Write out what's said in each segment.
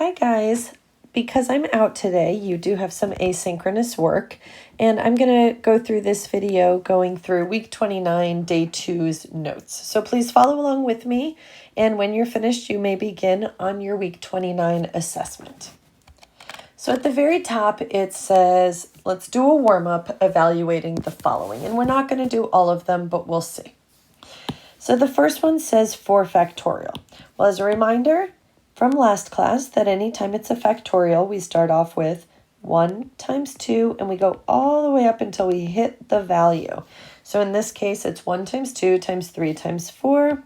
Hi guys, because I'm out today, you do have some asynchronous work, and I'm going to go through this video going through week 29, day 2's notes. So please follow along with me, and when you're finished, you may begin on your week 29 assessment. So at the very top, it says, let's do a warm-up evaluating the following, and we're not going to do all of them, but we'll see. So the first one says 4 factorial. Well, as a reminder, from last class that anytime it's a factorial, we start off with 1 times 2, and we go all the way up until we hit the value. So in this case, it's 1 times 2 times 3 times 4.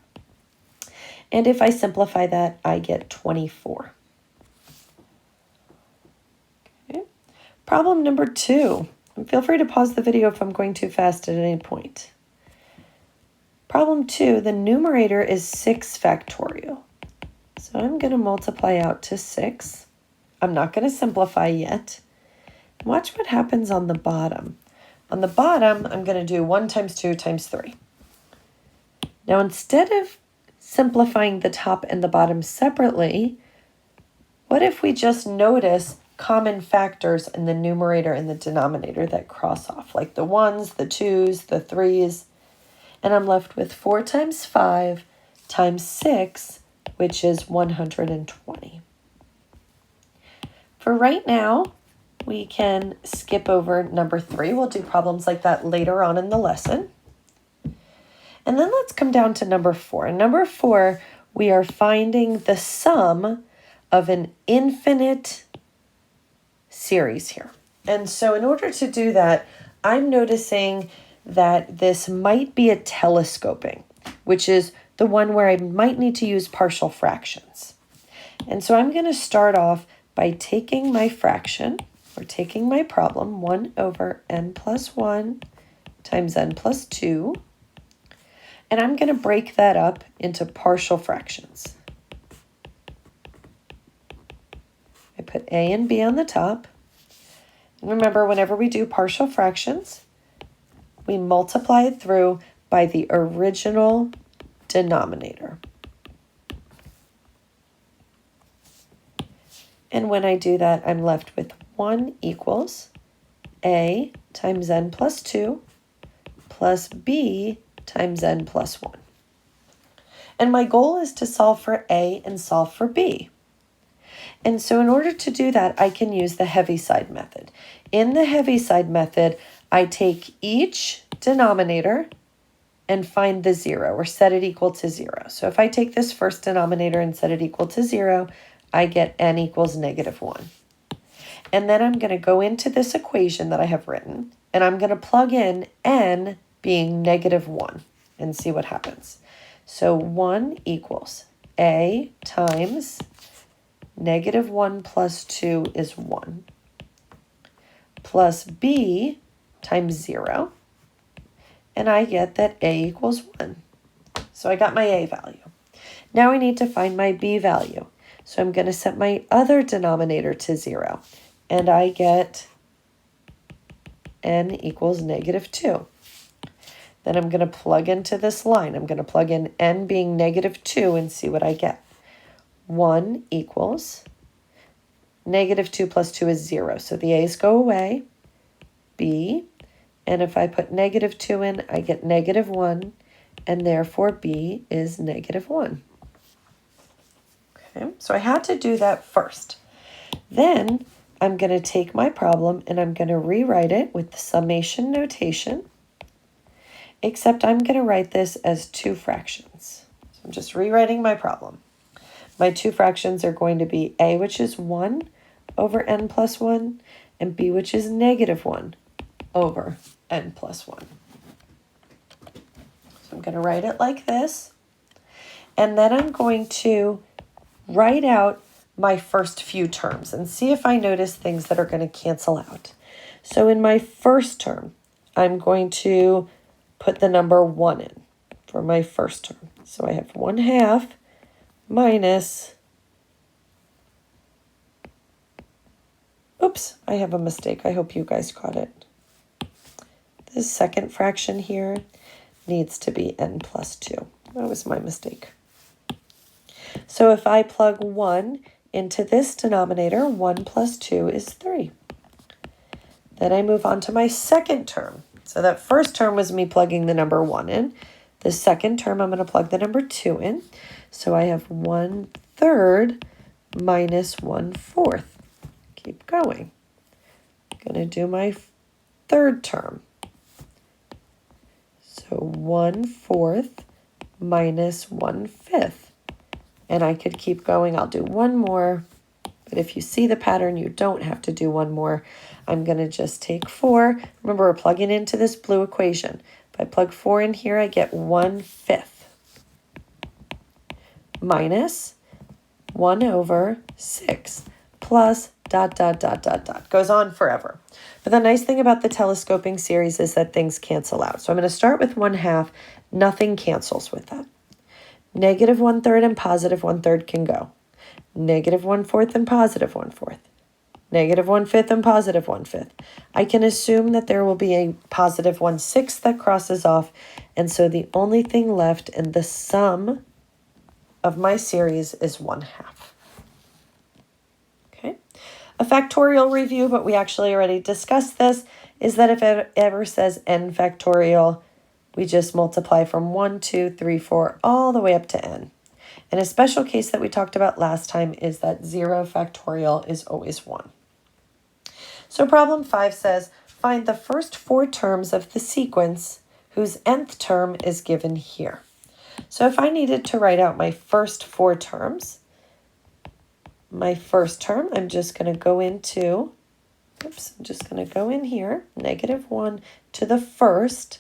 And if I simplify that, I get 24. Okay. Problem number 2. And feel free to pause the video if I'm going too fast at any point. Problem 2, the numerator is 6 factorial. So I'm going to multiply out to 6. I'm not going to simplify yet. Watch what happens on the bottom. On the bottom, I'm going to do 1 times 2 times 3. Now, instead of simplifying the top and the bottom separately, what if we just notice common factors in the numerator and the denominator that cross off, like the 1s, the 2s, the 3s, and I'm left with 4 times 5 times 6, which is 120. For right now, we can skip over number 3. We'll do problems like that later on in the lesson. And then let's come down to number 4. In number 4, we are finding the sum of an infinite series here. And so in order to do that, I'm noticing that this might be a telescoping, which is the one where I might need to use partial fractions. And so I'm going to start off by taking my fraction, or taking my problem, 1 over n plus 1 times n plus 2, and I'm going to break that up into partial fractions. I put a and b on the top. And remember, whenever we do partial fractions, we multiply it through by the original denominator. And when I do that, I'm left with 1 equals a times n plus 2 plus b times n plus 1. And my goal is to solve for a and solve for b. And so in order to do that, I can use the Heaviside method. In the Heaviside method, I take each denominator and find the 0, or set it equal to 0. So if I take this first denominator and set it equal to 0, I get n equals -1. And then I'm going to go into this equation that I have written, and I'm going to plug in n being -1 and see what happens. So 1 equals a times -1 plus 2 is 1, plus b times 0, and I get that a equals 1. So I got my a value. Now I need to find my b value. So I'm going to set my other denominator to 0, and I get n equals -2. Then I'm going to plug into this line. I'm going to plug in n being -2 and see what I get. 1 equals -2 plus 2 is 0, so the a's go away. B, and if I put -2 in, I get -1, and therefore b is -1. Okay, so I had to do that first. Then I'm going to take my problem and I'm going to rewrite it with the summation notation, except I'm going to write this as 2 fractions. So I'm just rewriting my problem. My 2 fractions are going to be a, which is 1 over n plus 1, and b, which is -1 over n plus 1. So I'm going to write it like this, and then I'm going to write out my first few terms and see if I notice things that are going to cancel out. So in my first term, I'm going to put the number 1 in for my first term. So I have 1/2 minus, oops, I have a mistake. I hope you guys caught it. This second fraction here needs to be n plus 2. That was my mistake. So if I plug 1 into this denominator, 1 plus 2 is 3. Then I move on to my second term. So that first term was me plugging the number 1 in. The second term, I'm going to plug the number 2 in. So I have 1/3 minus 1/4. Keep going. I'm going to do my third term. So 1/4 minus 1/5. And I could keep going. I'll do one more. But if you see the pattern, you don't have to do one more. I'm going to just take 4. Remember, we're plugging into this blue equation. If I plug 4 in here, I get 1/5 minus 1/6 plus ... Goes on forever. But the nice thing about the telescoping series is that things cancel out. So I'm going to start with 1/2. Nothing cancels with that. Negative 1/3 and positive 1/3 can go. Negative 1/4 and positive 1/4. Negative 1/5 and positive 1/5. I can assume that there will be a positive 1/6 that crosses off. And so the only thing left in the sum of my series is 1/2. Okay. A factorial review, but we actually already discussed this, is that if it ever says n factorial, we just multiply from 1, 2, 3, 4, all the way up to n. And a special case that we talked about last time is that 0 factorial is always 1. So problem 5 says, find the first 4 terms of the sequence whose nth term is given here. So if I needed to write out my first 4 terms, my first term, I'm just going to go into, I'm just going to go in here, negative 1 to the first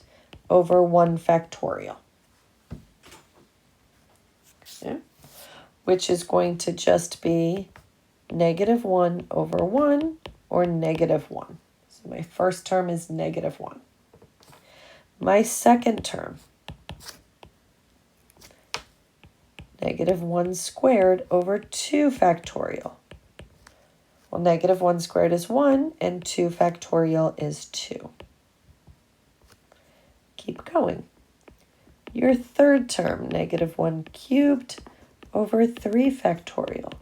over 1 factorial. Okay. Which is going to just be negative 1 over 1 or negative 1. So my first term is negative 1. My second term, negative 1 squared over 2 factorial. Well, negative 1 squared is 1 and 2 factorial is 2. Keep going. Your third term, negative 1 cubed over 3 factorial.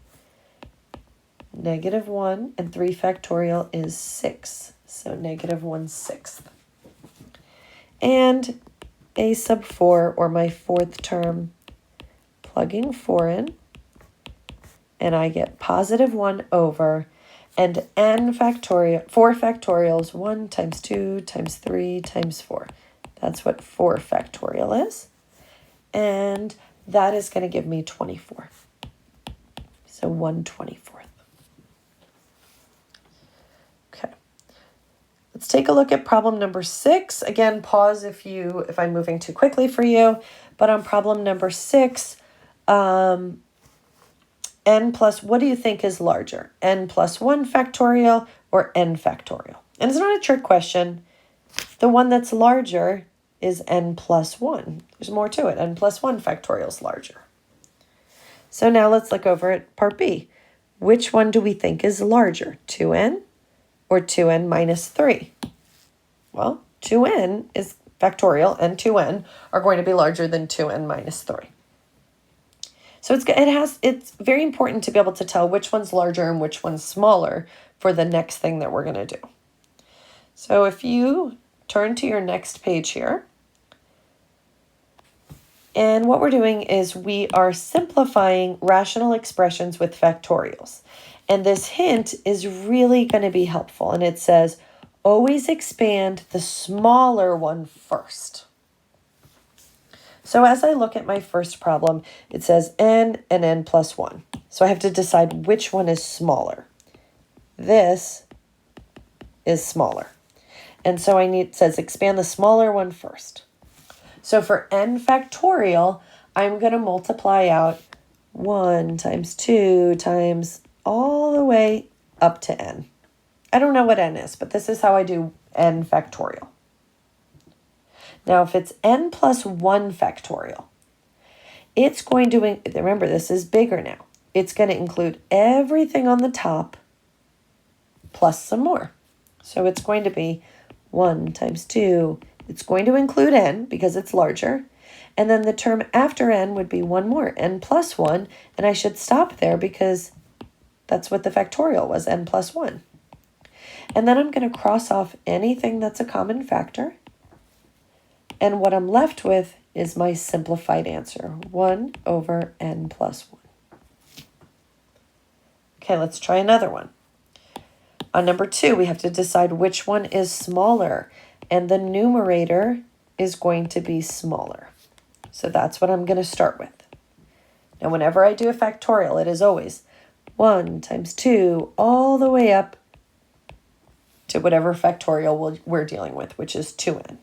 Negative 1 and 3 factorial is 6, so negative 1/6. And a sub 4, or my fourth term, plugging 4 in, and I get positive 1 over, and n factorial, 4 factorials, 1 times 2 times 3 times 4. That's what 4 factorial is. And that is going to give me 24. So 1/24. Okay. Let's take a look at problem number 6. Again, pause if I'm moving too quickly for you. But on problem number 6, n plus, what do you think is larger? N plus 1 factorial or n factorial? And it's not a trick question. The one that's larger is n plus 1. There's more to it. N plus 1 factorial is larger. So now let's look over at part B. Which one do we think is larger, 2n or 2n minus 3? Well, 2n is factorial and 2n are going to be larger than 2n minus 3. So it's very important to be able to tell which one's larger and which one's smaller for the next thing that we're going to do. So if you turn to your next page here, and what we're doing is we are simplifying rational expressions with factorials. And this hint is really going to be helpful. And it says, always expand the smaller one first. So as I look at my first problem, it says n and n plus 1. So I have to decide which one is smaller. This is smaller. And so it says expand the smaller one first. So for n factorial, I'm going to multiply out 1 times 2 times all the way up to n. I don't know what n is, but this is how I do n factorial. Now, if it's n plus 1 factorial, it's going to, remember, this is bigger now. It's going to include everything on the top plus some more. So it's going to be 1 times 2. It's going to include n because it's larger. And then the term after n would be one more, n plus 1. And I should stop there because That's what the factorial was, n plus 1. And then I'm going to cross off anything that's a common factor. And what I'm left with is my simplified answer, 1 over n plus 1. Okay, let's try another one. On number 2, we have to decide which one is smaller, and the numerator is going to be smaller. So that's what I'm going to start with. Now, whenever I do a factorial, it is always 1 times 2 all the way up to whatever factorial we're dealing with, which is 2n.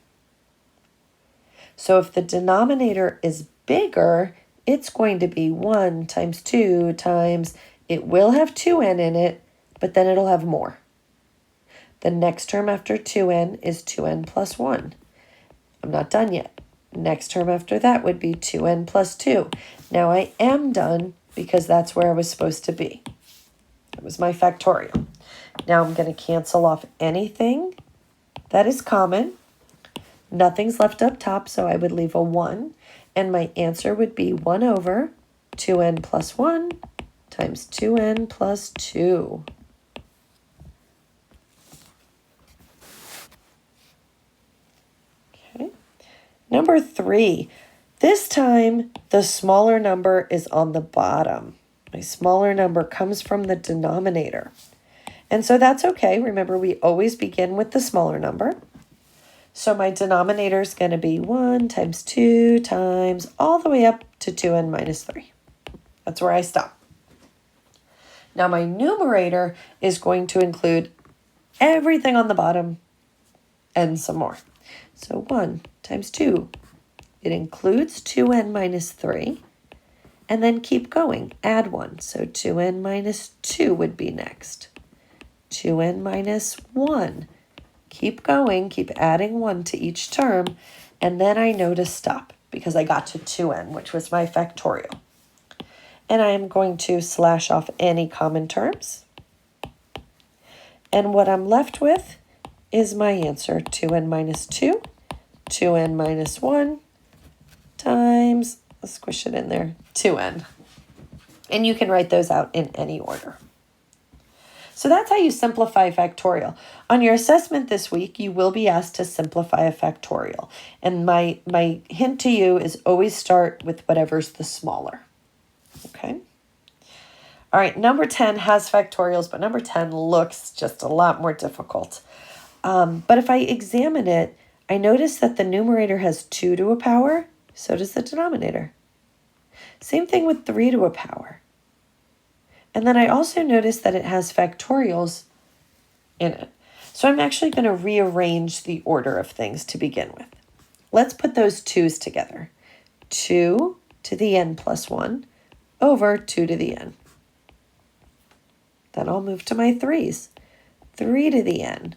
So if the denominator is bigger, it's going to be 1 times 2 times, it will have 2n in it, but then it'll have more. The next term after 2n is 2n plus 1. I'm not done yet. Next term after that would be 2n plus 2. Now I am done because that's where I was supposed to be. That was my factorial. Now I'm going to cancel off anything that is common. Nothing's left up top, so I would leave a 1. And my answer would be 1 over 2n plus 1 times 2n plus 2. Okay. Number 3. This time, the smaller number is on the bottom. My smaller number comes from the denominator. And so that's okay. Remember, we always begin with the smaller number. So my denominator is going to be 1 times 2 times all the way up to 2n minus 3. That's where I stop. Now my numerator is going to include everything on the bottom and some more. So 1 times 2. It includes 2n minus 3. And then keep going. Add 1. So 2n minus 2 would be next. 2n minus 1. Keep going, keep adding 1 to each term, and then I know to stop because I got to 2n, which was my factorial. And I am going to slash off any common terms. And what I'm left with is my answer, 2n minus 2, 2n minus 1, times, let's squish it in there, 2n. And you can write those out in any order. So that's how you simplify factorial. On your assessment this week, you will be asked to simplify a factorial. And my hint to you is always start with whatever's the smaller. Okay? All right, number 10 has factorials, but number 10 looks just a lot more difficult. But if I examine it, I notice that the numerator has 2 to a power, so does the denominator. Same thing with 3 to a power. And then I also notice that it has factorials in it. So I'm actually going to rearrange the order of things to begin with. Let's put those 2's together. 2 to the n plus 1 over 2 to the n. Then I'll move to my 3's. 3 to the n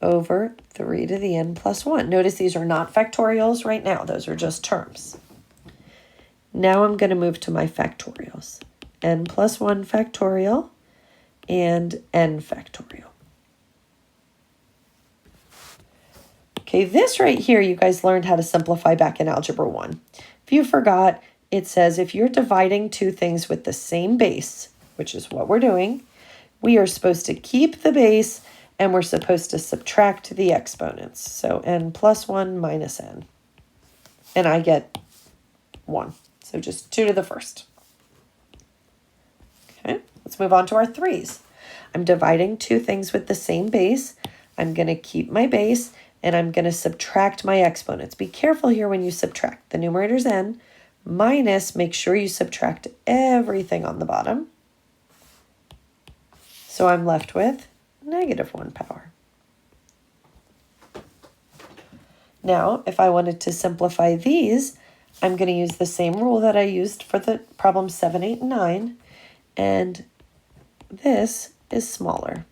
over 3 to the n plus 1. Notice these are not factorials right now. Those are just terms. Now I'm going to move to my factorials. N plus 1 factorial and n factorial. Okay, this right here, you guys learned how to simplify back in Algebra 1. If you forgot, it says if you're dividing two things with the same base, which is what we're doing, we are supposed to keep the base and we're supposed to subtract the exponents. So n plus 1 minus n. And I get 1. So just 2 to the first. Okay, let's move on to our 3's. I'm dividing two things with the same base. I'm going to keep my base, and I'm going to subtract my exponents. Be careful here when you subtract. The numerator's n, minus, make sure you subtract everything on the bottom. So I'm left with negative 1 power. Now, if I wanted to simplify these, I'm going to use the same rule that I used for the problems 7, 8, and 9. And this is smaller.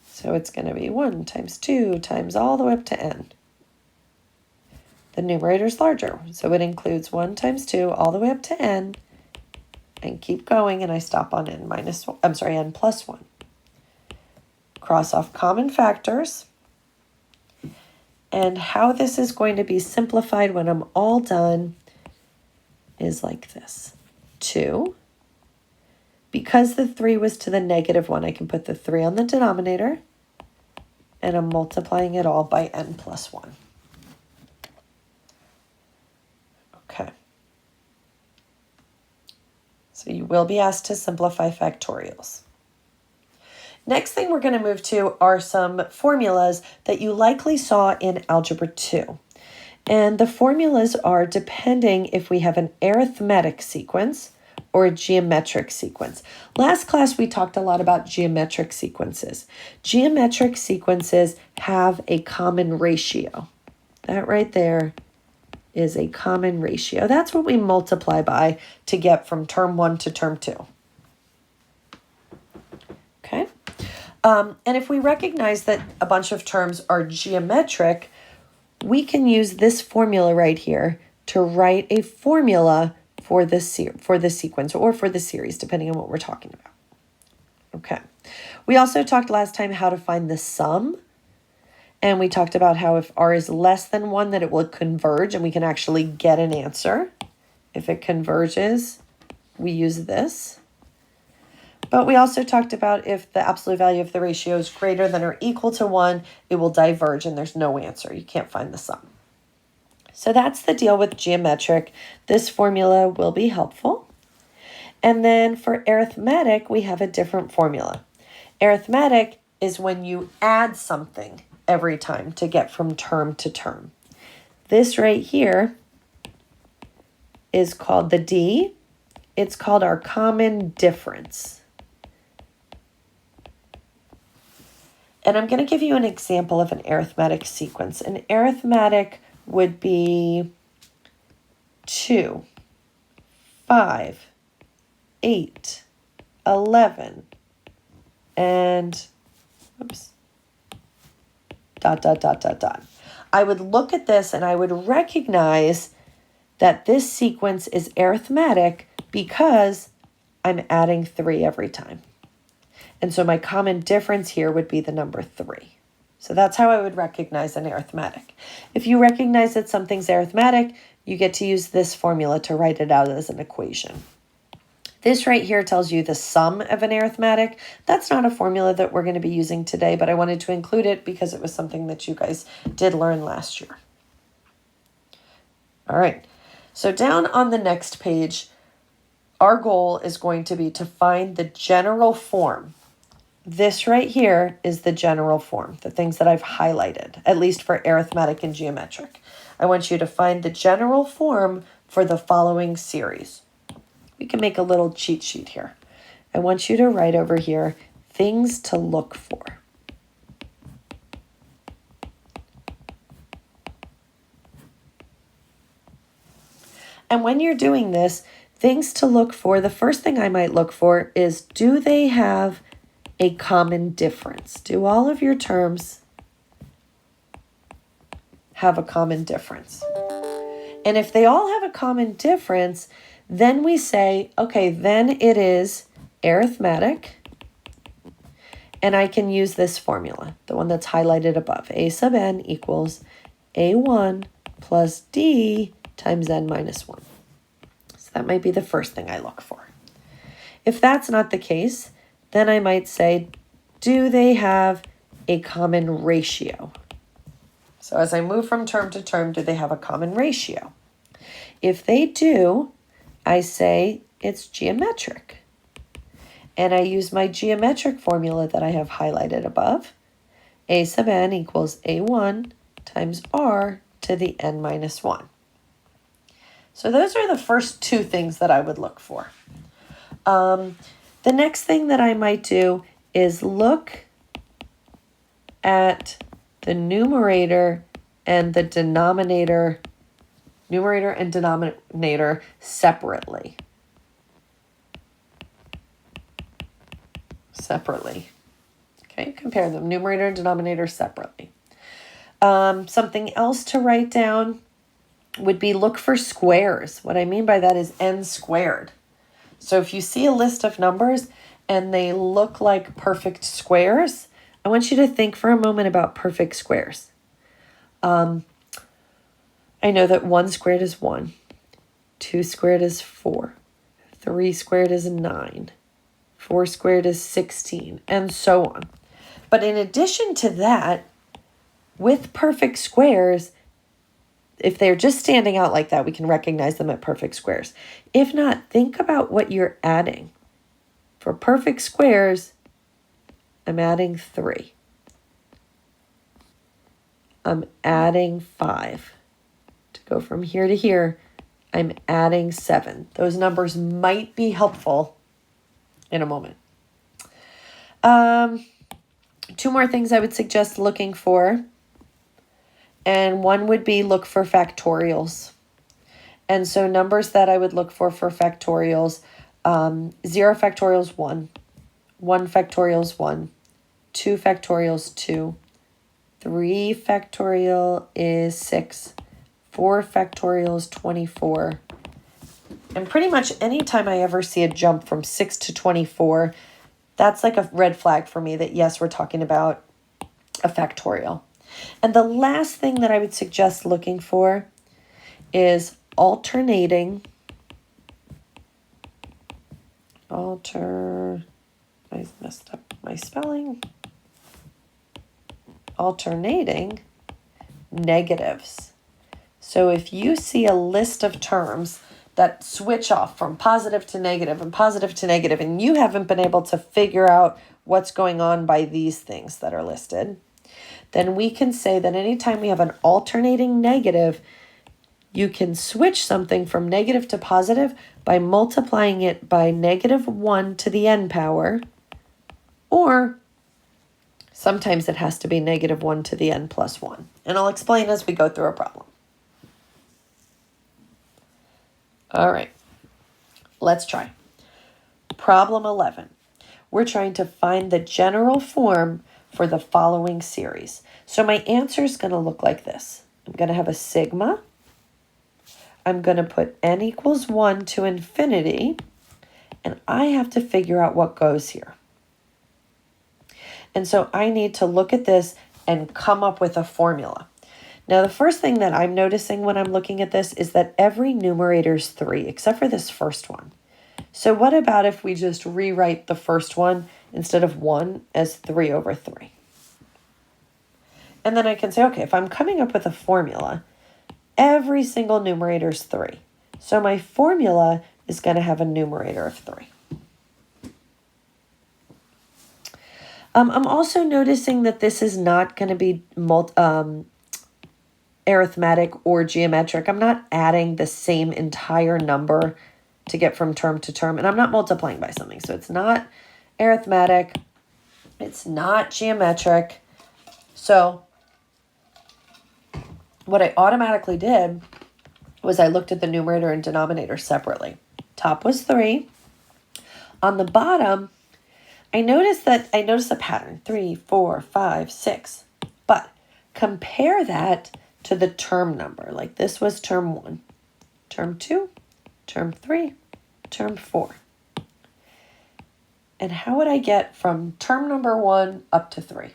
So it's going to be 1 times 2 times all the way up to n. The numerator is larger, so it includes 1 times 2 all the way up to n, and keep going, and I stop on n plus 1. Cross off common factors. And how this is going to be simplified when I'm all done is like this. 2 Because the 3 was to the negative 1, I can put the 3 on the denominator, and I'm multiplying it all by n plus 1. Okay. So you will be asked to simplify factorials. Next thing we're going to move to are some formulas that you likely saw in Algebra 2. And the formulas are depending if we have an arithmetic sequence or a geometric sequence. Last class we talked a lot about geometric sequences. Geometric sequences have a common ratio. That right there is a common ratio. That's what we multiply by to get from term 1 to term 2. Okay? And if we recognize that a bunch of terms are geometric, we can use this formula right here to write a formula for the sequence or for the series, depending on what we're talking about. Okay. We also talked last time how to find the sum. And we talked about how if r is less than 1, that it will converge and we can actually get an answer. If it converges, we use this. But we also talked about if the absolute value of the ratio is greater than or equal to 1, it will diverge and there's no answer. You can't find the sum. So that's the deal with geometric. This formula will be helpful. And then for arithmetic, we have a different formula. Arithmetic is when you add something every time to get from term to term. This right here is called the D. It's called our common difference. And I'm going to give you an example of an arithmetic sequence. An arithmetic would be 2, 5, 8, 11, and dot, dot, dot, dot, dot. I would look at this and I would recognize that this sequence is arithmetic because I'm adding 3 every time. And so my common difference here would be the number 3. So that's how I would recognize an arithmetic. If you recognize that something's arithmetic, you get to use this formula to write it out as an equation. This right here tells you the sum of an arithmetic. That's not a formula that we're going to be using today, but I wanted to include it because it was something that you guys did learn last year. All right, so down on the next page, our goal is going to be to find the general form. This right here is the general form, the things that I've highlighted, at least for arithmetic and geometric. I want you to find the general form for the following series. We can make a little cheat sheet here. I want you to write over here, things to look for. And when you're doing this, things to look for, the first thing I might look for is, do they have a common difference? Do all of your terms have a common difference? And if they all have a common difference, then we say, okay, then it is arithmetic. And I can use this formula, the one that's highlighted above. A sub n equals A1 plus D times n minus 1. So that might be the first thing I look for. If that's not the case, then I might say, do they have a common ratio? So as I move from term to term, do they have a common ratio? If they do, I say it's geometric. And I use my geometric formula that I have highlighted above. A sub n equals A1 times R to the n minus 1. So those are the first two things that I would look for. The next thing that I might do is look at the numerator and the denominator, separately. Okay, compare them, numerator and denominator separately. Something else to write down would be look for squares. What I mean by that is n squared. So if you see a list of numbers and they look like perfect squares, I want you to think for a moment about perfect squares. I know that 1 squared is 1, 2 squared is 4, 3 squared is 9, 4 squared is 16, and so on. But in addition to that, with perfect squares, if they're just standing out like that, we can recognize them at perfect squares. If not, think about what you're adding. For perfect squares, I'm adding 3. I'm adding 5. To go from here to here, I'm adding 7. Those numbers might be helpful in a moment. 2 more things I would suggest looking for. And one would be look for factorials. And so numbers that I would look for factorials, 0 factorial is 1, 1 factorial is 1, 2 factorial is 2, 3 factorial is 6, 4 factorial is 24. And pretty much anytime I ever see a jump from 6 to 24, that's like a red flag for me that yes, we're talking about a factorial. And the last thing that I would suggest looking for is alternating. I messed up my spelling. Alternating negatives. So if you see a list of terms that switch off from positive to negative and positive to negative, and you haven't been able to figure out what's going on by these things that are listed, then we can say that anytime we have an alternating negative, you can switch something from negative to positive by multiplying it by -1 to the n power, or sometimes it has to be -1 to the n plus 1. And I'll explain as we go through a problem. All right, let's try. Problem 11. We're trying to find the general form for the following series. So my answer is going to look like this. I'm going to have a sigma. I'm going to put n equals 1 to infinity, and I have to figure out what goes here. And so I need to look at this and come up with a formula. Now, the first thing that I'm noticing when I'm looking at this is that every numerator is 3, except for this first one. So what about if we just rewrite the first one instead of 1 as 3 over 3? And then I can say, okay, if I'm coming up with a formula, every single numerator is 3. So my formula is going to have a numerator of 3. I'm also noticing that this is not going to be arithmetic or geometric. I'm not adding the same entire number to get from term to term, and I'm not multiplying by something. So it's not arithmetic, it's not geometric. So what I automatically did was I looked at the numerator and denominator separately. Top was 3. On the bottom, I noticed a pattern, 3, 4, 5, 6. But compare that to the term number. Like this was term 1, term 2, term 3, term 4. And how would I get from term number 1 up to 3?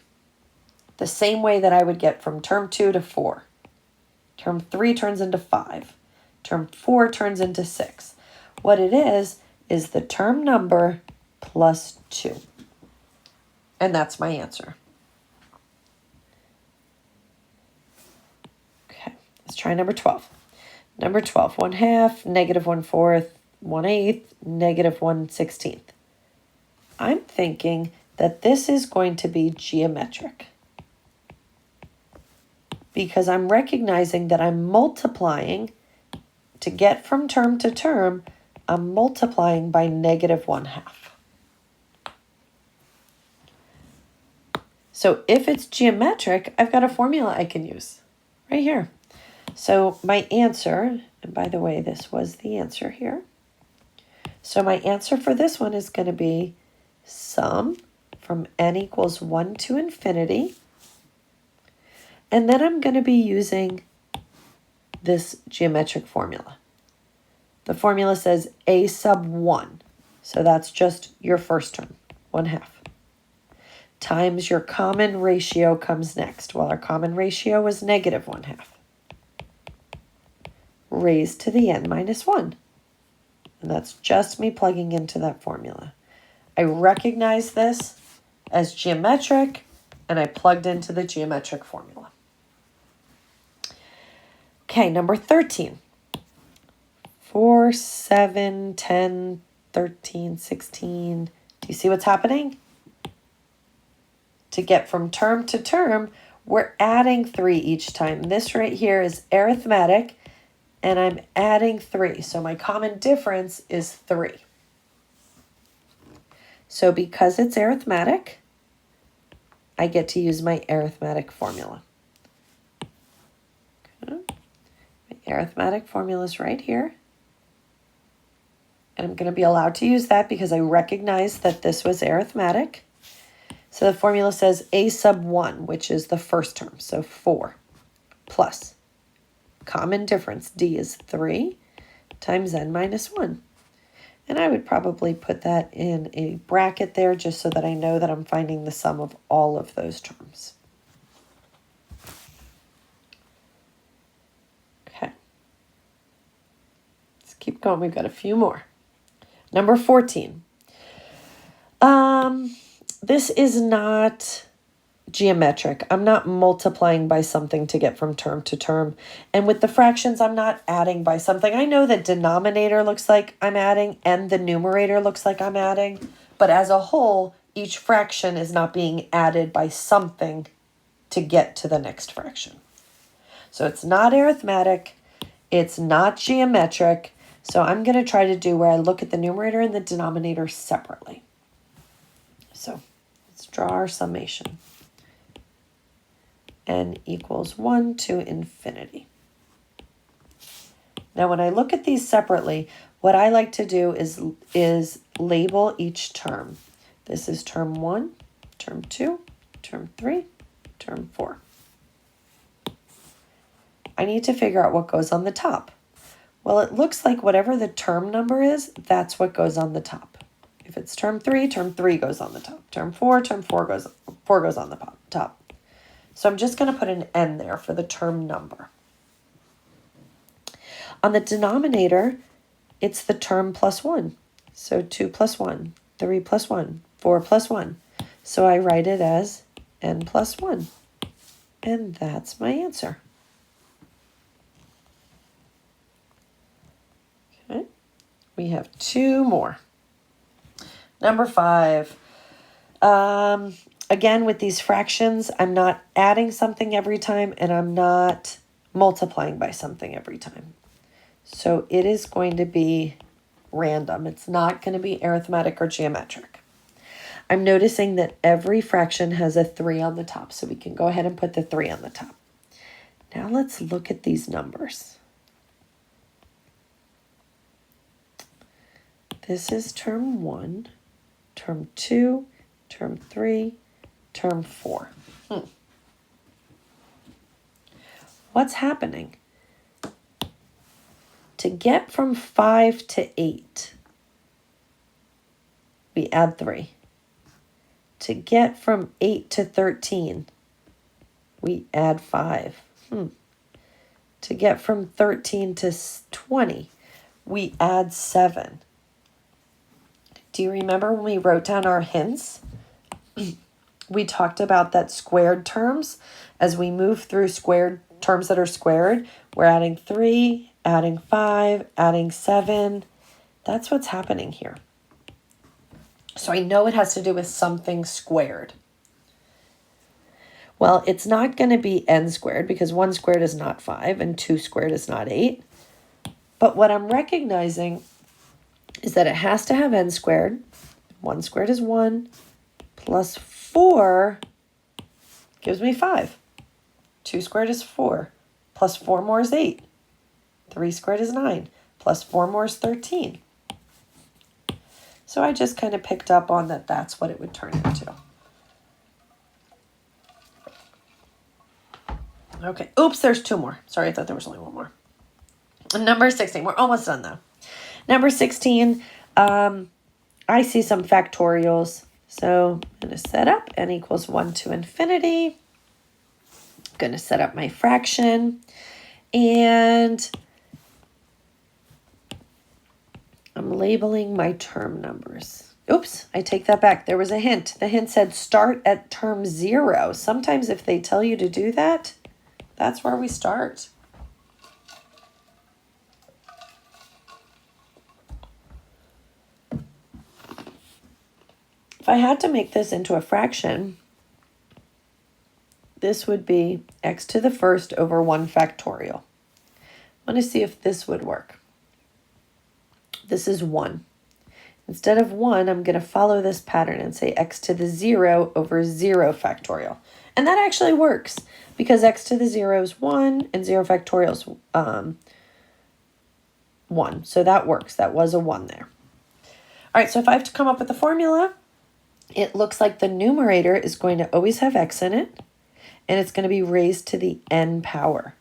The same way that I would get from term 2 to 4. Term 3 turns into 5. Term 4 turns into 6. What it is the term number plus 2. And that's my answer. Okay, let's try number 12. Number 12, 1/2, -1/4, 1/8, -1/16. I'm thinking that this is going to be geometric, because I'm recognizing that I'm multiplying to get from term to term. I'm multiplying by -1/2. So if it's geometric, I've got a formula I can use right here. So my answer, and by the way, this was the answer here. So my answer for this one is going to be sum from n equals 1 to infinity. And then I'm going to be using this geometric formula. The formula says a sub 1. So that's just your first term, 1/2. Times your common ratio comes next. Well, our common ratio was -1/2. Raised to the n minus 1. And that's just me plugging into that formula. I recognize this as geometric, and I plugged into the geometric formula. Okay, number 13. 4, 7, 10, 13, 16. Do you see what's happening? To get from term to term, we're adding 3 each time. This right here is arithmetic, and I'm adding 3. So my common difference is 3. So because it's arithmetic, I get to use my arithmetic formula. Okay. My arithmetic formula is right here. And I'm going to be allowed to use that because I recognize that this was arithmetic. So the formula says a sub 1, which is the first term, so 4, plus common difference, d is 3 times n minus 1. And I would probably put that in a bracket there just so that I know that I'm finding the sum of all of those terms. Okay. Let's keep going. We've got a few more. Number 14. This is not geometric. I'm not multiplying by something to get from term to term. And with the fractions, I'm not adding by something. I know that denominator looks like I'm adding and the numerator looks like I'm adding. But as a whole, each fraction is not being added by something to get to the next fraction. So it's not arithmetic. It's not geometric. So I'm going to try to do where I look at the numerator and the denominator separately. So let's draw our summation. N equals 1 to infinity. Now when I look at these separately, what I like to do is label each term. This is term 1, term 2, term 3, term 4. I need to figure out what goes on the top. Well, it looks like whatever the term number is, that's what goes on the top. If it's term 3 goes on the top. Term 4 goes on the top. So I'm just going to put an n there for the term number. On the denominator, it's the term plus 1. So 2 plus 1, 3 plus 1, 4 plus 1. So I write it as n plus 1. And that's my answer. Okay, we have 2 more. Number 5. Again, with these fractions, I'm not adding something every time, and I'm not multiplying by something every time. So it is going to be random. It's not going to be arithmetic or geometric. I'm noticing that every fraction has a 3 on the top, so we can go ahead and put the 3 on the top. Now let's look at these numbers. This is term 1, term 2, term 3, term 4. What's happening? To get from 5 to 8, we add 3. To get from 8 to 13, we add 5. To get from 13 to 20, we add 7. Do you remember when we wrote down our hints? We talked about that squared terms. As we move through squared terms that are squared, we're adding 3, adding 5, adding 7. That's what's happening here. So I know it has to do with something squared. Well, it's not going to be n squared because 1 squared is not 5 and 2 squared is not 8. But what I'm recognizing is that it has to have n squared. 1 squared is 1 plus 4 gives me 5. 2 squared is 4 plus 4 more is 8. 3 squared is 9 plus 4 more is 13. So I just kind of picked up on that that's what it would turn into. Okay, oops, there's 2 more. Sorry, I thought there was only 1 more. Number 16, we're almost done though. Number 16, I see some factorials. So I'm going to set up n equals 1 to infinity. I'm going to set up my fraction. And I'm labeling my term numbers. Oops, I take that back. There was a hint. The hint said start at term 0. Sometimes if they tell you to do that, that's where we start. If I had to make this into a fraction, this would be x to the first over 1 factorial. I want to see if this would work. This is 1. Instead of 1, I'm going to follow this pattern and say x to the 0 over 0 factorial. And that actually works because x to the 0 is 1 and 0 factorial is 1. So that works. That was a 1 there. All right, so if I have to come up with a formula, it looks like the numerator is going to always have x in it, and it's going to be raised to the n power.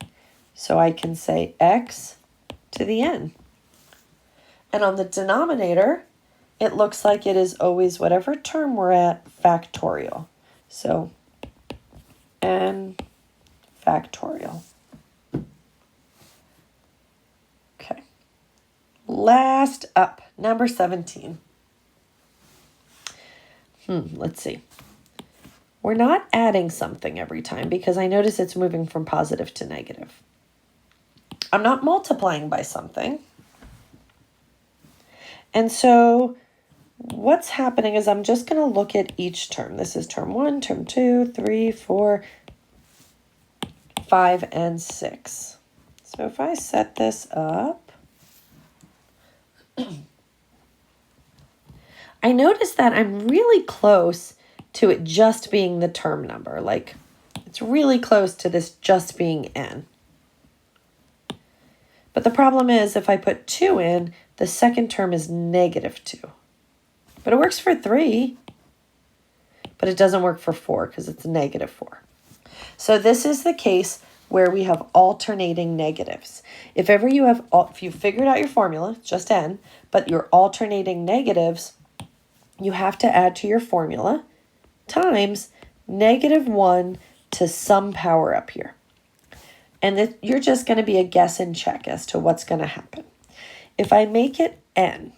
So I can say x to the n. And on the denominator, it looks like it is always whatever term we're at, factorial. So n factorial. Okay. Last up, number 17. Let's see. We're not adding something every time because I notice it's moving from positive to negative. I'm not multiplying by something. And so what's happening is I'm just going to look at each term. This is term 1, term 2, 3, 4, 5, and 6. So if I set this up, I notice that I'm really close to it just being the term number. Like, it's really close to this just being n. But the problem is if I put 2 in, the second term is negative 2. But it works for 3. But it doesn't work for 4 because it's negative 4. So this is the case where we have alternating negatives. If you figured out your formula, it's just n, but you're alternating negatives, you have to add to your formula times -1 to some power up here. And you're just going to be a guess and check as to what's going to happen. If I make it n,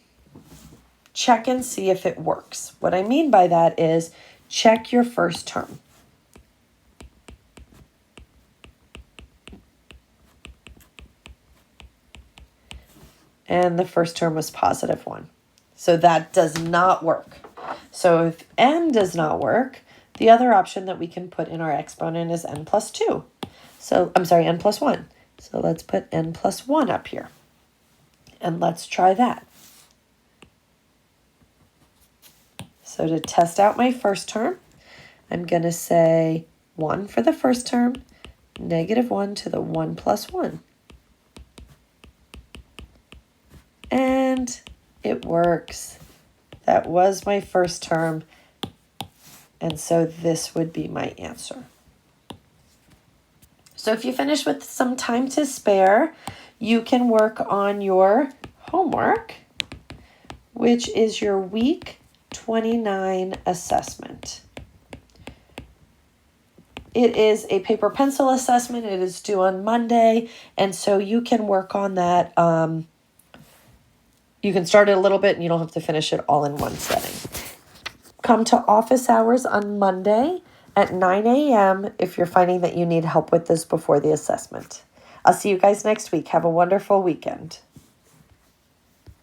check and see if it works. What I mean by that is check your first term. And the first term was +1. So that does not work. So if n does not work, the other option that we can put in our exponent is n plus 2. So, I'm sorry, n plus 1. So let's put n plus 1 up here. And let's try that. So to test out my first term, I'm going to say 1 for the first term, -1 to the 1 plus 1. And it works. That was my first term. And so this would be my answer. So if you finish with some time to spare, you can work on your homework, which is your week 29 assessment. It is a paper pencil assessment. It is due on Monday. And so you can work on that. You can start it a little bit and you don't have to finish it all in one setting. Come to office hours on Monday at 9 a.m. if you're finding that you need help with this before the assessment. I'll see you guys next week. Have a wonderful weekend.